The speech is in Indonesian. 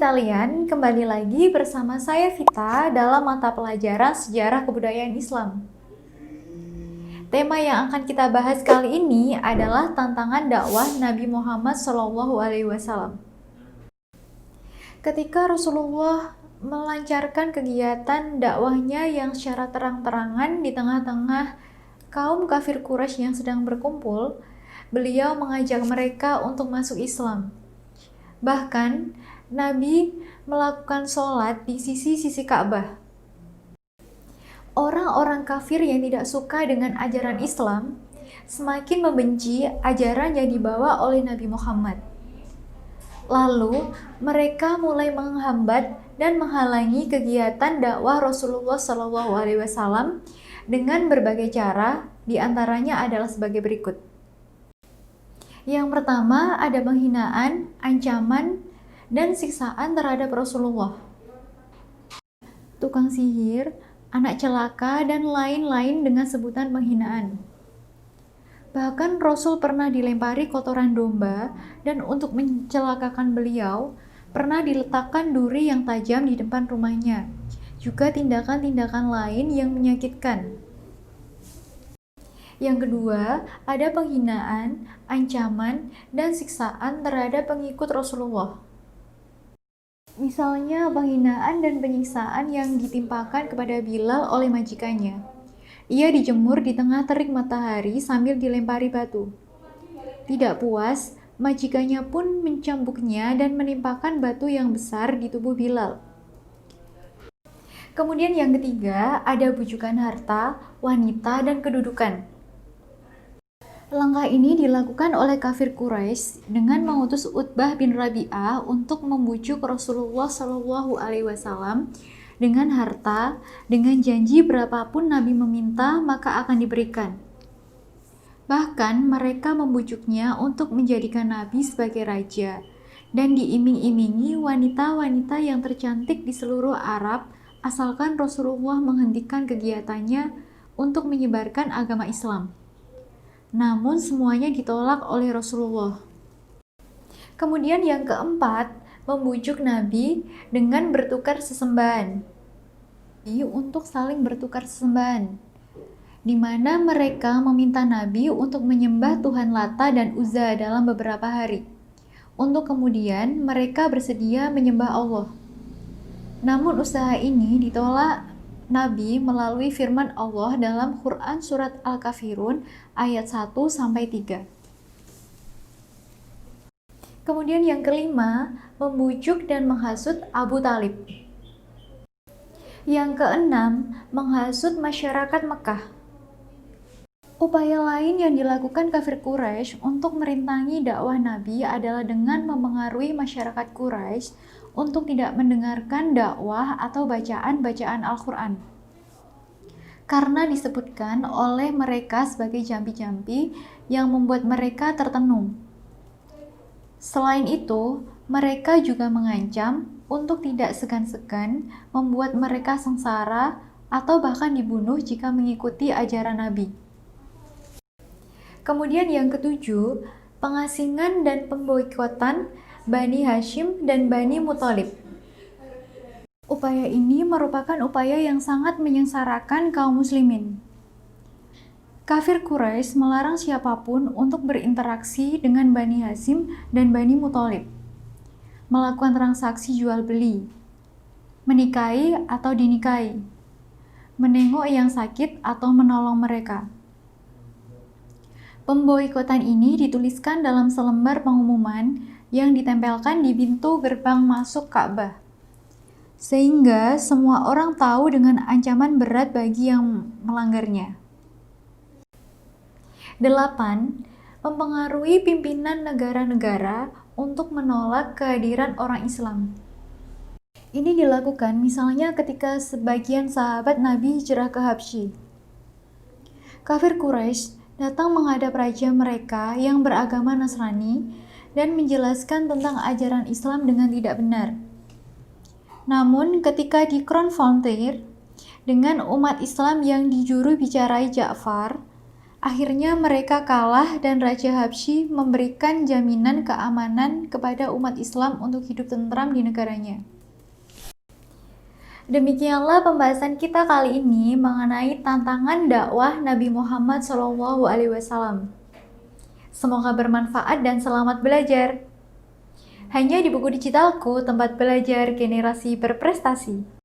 sekalian, kembali lagi bersama saya Vita dalam mata pelajaran Sejarah Kebudayaan Islam. Tema yang akan kita bahas kali ini adalah tantangan dakwah Nabi Muhammad SAW. Ketika Rasulullah melancarkan kegiatan dakwahnya yang secara terang-terangan di tengah-tengah kaum kafir Quraisy yang sedang berkumpul, beliau mengajak mereka untuk masuk Islam. Bahkan, Nabi melakukan sholat di sisi-sisi Ka'bah. Orang-orang kafir yang tidak suka dengan ajaran Islam semakin membenci ajaran yang dibawa oleh Nabi Muhammad. Lalu, mereka mulai menghambat dan menghalangi kegiatan dakwah Rasulullah SAW dengan berbagai cara, di antaranya adalah sebagai berikut. Yang pertama, ada penghinaan, ancaman, dan siksaan terhadap Rasulullah. Tukang sihir, anak celaka, dan lain-lain dengan sebutan penghinaan. Bahkan Rasul pernah dilempari kotoran domba, dan untuk mencelakakan beliau, pernah diletakkan duri yang tajam di depan rumahnya. Juga tindakan-tindakan lain yang menyakitkan. Yang kedua, ada penghinaan, ancaman, dan siksaan terhadap pengikut Rasulullah. Misalnya penghinaan dan penyiksaan yang ditimpakan kepada Bilal oleh majikannya. Ia dijemur di tengah terik matahari sambil dilempari batu. Tidak puas, majikannya pun mencambuknya dan menimpakan batu yang besar di tubuh Bilal. Kemudian yang ketiga, ada bujukan harta, wanita, dan kedudukan. Langkah ini dilakukan oleh kafir Quraisy dengan mengutus Utbah bin Rabi'ah untuk membujuk Rasulullah SAW dengan harta, dengan janji berapapun Nabi meminta maka akan diberikan. Bahkan mereka membujuknya untuk menjadikan Nabi sebagai raja dan diiming-imingi wanita-wanita yang tercantik di seluruh Arab asalkan Rasulullah menghentikan kegiatannya untuk menyebarkan agama Islam. Namun semuanya ditolak oleh Rasulullah. Kemudian yang keempat, membujuk Nabi dengan bertukar sesembahan. Untuk saling bertukar sesembahan, di mana mereka meminta Nabi untuk menyembah Tuhan Lata dan Uzza dalam beberapa hari. Untuk kemudian mereka bersedia menyembah Allah. Namun usaha ini ditolak Nabi melalui firman Allah dalam Quran Surat Al-Kafirun ayat 1-3. Kemudian yang kelima, membujuk dan menghasut Abu Talib. Yang keenam, menghasut masyarakat Mekah. Upaya lain yang dilakukan kafir Quraisy untuk merintangi dakwah Nabi adalah dengan memengaruhi masyarakat Quraisy untuk tidak mendengarkan dakwah atau bacaan-bacaan Al-Quran. Karena disebutkan oleh mereka sebagai jampi-jampi yang membuat mereka tertenung. Selain itu, mereka juga mengancam untuk tidak segan-segan membuat mereka sengsara atau bahkan dibunuh jika mengikuti ajaran Nabi. Kemudian yang ketujuh, pengasingan dan pemboikotan Bani Hashim dan Bani Muthalib. Upaya ini merupakan upaya yang sangat menyengsarakan kaum muslimin. Kafir Quraisy melarang siapapun untuk berinteraksi dengan Bani Hashim dan Bani Muthalib, melakukan transaksi jual beli, menikahi atau dinikahi, menengok yang sakit atau menolong mereka. Pemboikotan ini dituliskan dalam selembar pengumuman yang ditempelkan di pintu gerbang masuk Ka'bah, sehingga semua orang tahu dengan ancaman berat bagi yang melanggarnya. 8. Mempengaruhi pimpinan negara-negara untuk menolak kehadiran orang Islam. Ini dilakukan misalnya ketika sebagian sahabat Nabi hijrah ke Habsyi. Kafir Quraisy datang menghadap raja mereka yang beragama Nasrani dan menjelaskan tentang ajaran Islam dengan tidak benar. Namun ketika dikonfrontir dengan umat Islam yang dijuru bicarai Ja'far, Akhirnya mereka kalah dan Raja Habsyi memberikan jaminan keamanan kepada umat Islam untuk hidup tentram di negaranya. Demikianlah pembahasan kita kali ini mengenai tantangan dakwah Nabi Muhammad SAW. Semoga bermanfaat dan selamat belajar. Hanya di buku digitalku, tempat belajar generasi berprestasi.